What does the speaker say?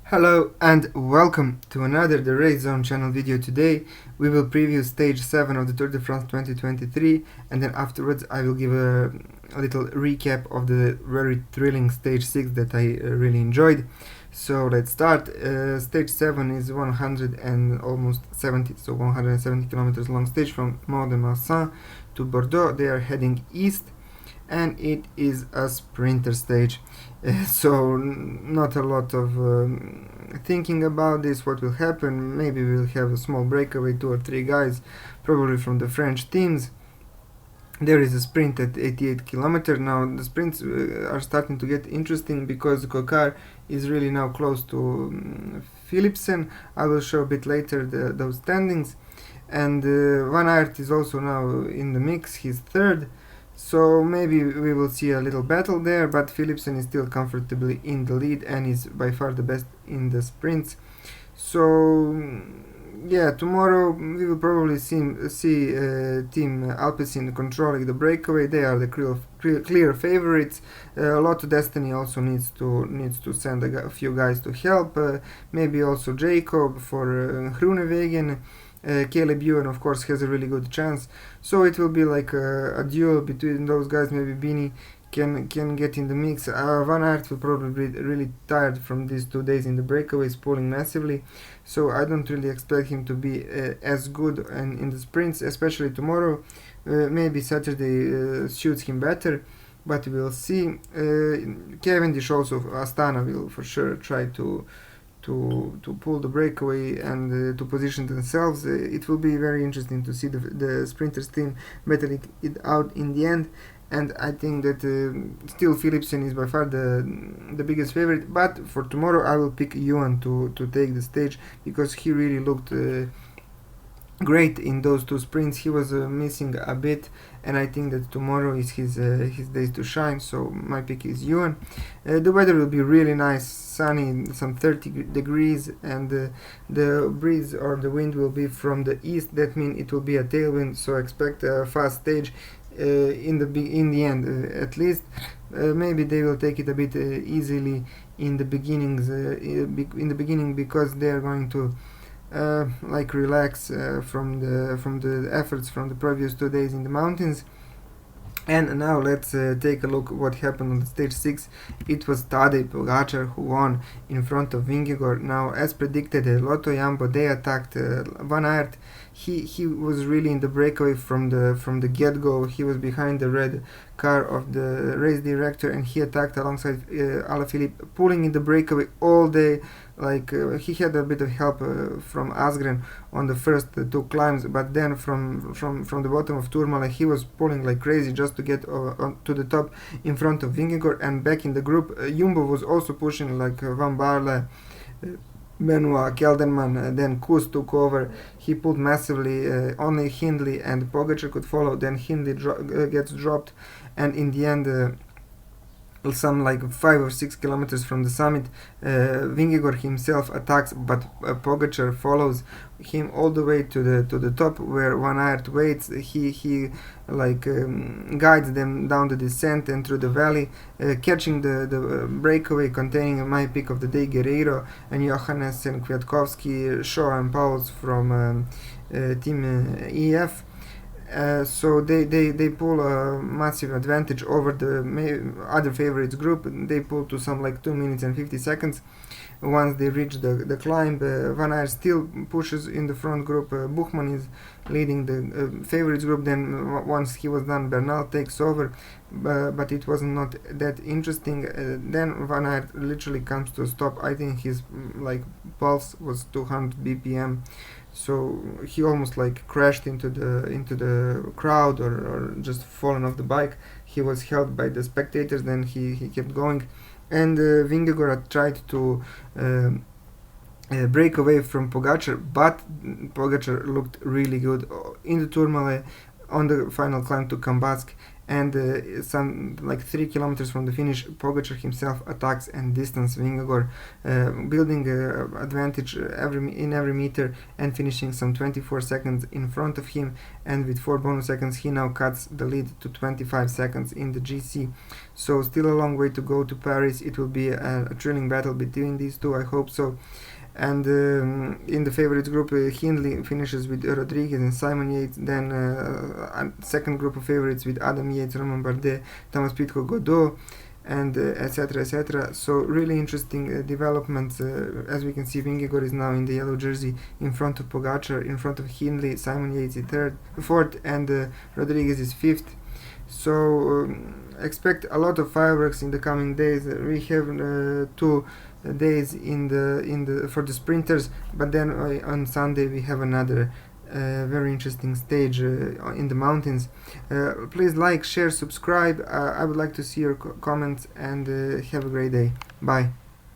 Hello and welcome to another The Race Zone channel video. Today we will preview stage 7 of the Tour de France 2023, and then afterwards I will give a little recap of the very thrilling stage 6 that I really enjoyed. So let's start. Stage 7 is 100 and almost 70, so 170 kilometers long stage from Mont-de-Marsan to Bordeaux. They are heading east, and it is a sprinter stage. So not a lot of thinking about this, what will happen. Maybe we'll have a small breakaway, 2 or 3 guys, probably from the French teams. There is a sprint at 88 kilometers. Now the sprints are starting to get interesting because Coquard is really now close to Philipsen. I will show a bit later those standings. And Van Aert is also now in the mix, he's third. So maybe we will see a little battle there, but Philipsen is still comfortably in the lead and is by far the best in the sprints. So yeah, tomorrow we will probably see Team Alpecin controlling the breakaway. They are the clear favorites. Lotto Destiny also needs to send a few guys to help. Maybe also Jacob for Groenewegen. Caleb Ewan, of course, has a really good chance, so it will be like a duel between those guys. Maybe Bini can get in the mix. Van Aert will probably be really tired from these 2 days in the breakaways, pulling massively, so I don't really expect him to be as good in the sprints, especially tomorrow. Maybe Saturday suits him better, but we'll see. Cavendish also, Astana will for sure try to pull the breakaway and to position themselves. It will be very interesting to see the sprinters team battling it out in the end, and I think that still Philipsen is by far the biggest favorite, but for tomorrow I will pick Ewan to take the stage because he really looked great in those 2 sprints. He was missing a bit, and I think that tomorrow is his days to shine, so my pick is Ewan. The weather will be really nice, sunny, some 30 degrees, and the breeze or the wind will be from the east. That means it will be a tailwind, so expect a fast stage in the end, at least. Maybe they will take it a bit easily in the beginning because they are going to like relax from the efforts from the previous 2 days in the mountains. And now let's take a look what happened on the stage 6. It was Tadej Pogačar who won in front of Vingegaard. Now, as predicted, Lotto Jumbo, they attacked Van Aert. He was really in the breakaway from the get-go. He was behind the red car of the race director, and he attacked alongside Alaphilippe, pulling in the breakaway all day. Like he had a bit of help from Asgren on the first 2 climbs, but then from the bottom of Tourmalet he was pulling like crazy just to get to the top in front of Vingegaard. And back in the group, Jumbo was also pushing, like Van Baarle, Benoit, Kelderman, then Kuss took over. He pulled massively, only Hindley and Pogačar could follow. Then Hindley gets dropped, and in the end, some like 5 or 6 kilometers from the summit, Vingegaard himself attacks, but Pogačar follows him all the way to the top where Van Aert waits. He like guides them down the descent and through the valley, catching the breakaway containing my pick of the day, Guerreiro and Johannes and Kwiatkowski, Shaw and Pauls from Team EF. So they pull a massive advantage over the other favorites group. They pull to some like 2 minutes and 50 seconds once they reach the climb. Van Aert still pushes in the front group. Buchmann is leading the favorites group. Then once he was done, Bernal takes over, but it was not that interesting. Then Van Aert literally comes to a stop. I think his like pulse was 200 BPM. So he almost like crashed into the crowd or just fallen off the bike. He was held by the spectators, then he kept going, and Vingegaard tried to break away from Pogačar, but Pogačar looked really good in the Tourmalet on the final climb to Cambask, and some like 3 kilometers from the finish, Pogačar himself attacks and distance Vingegaard, building advantage in every meter and finishing some 24 seconds in front of him, and with 4 bonus seconds he now cuts the lead to 25 seconds in the GC. So still a long way to go to Paris. It will be a thrilling battle between these two, I hope so. And in the favorites group, Hindley finishes with Rodriguez and Simon Yates. Then second group of favorites with Adam Yates, Romain Bardet, Thomas Pidcock, Godot, and etc. etc. So really interesting developments. As we can see, Vingegaard is now in the yellow jersey in front of Pogačar, in front of Hindley. Simon Yates is fourth, and Rodriguez is fifth. So expect a lot of fireworks in the coming days. We have 2 days for the sprinters, but then on Sunday we have another very interesting stage in the mountains. Please like, share, subscribe. I would like to see your comments, and have a great day. Bye.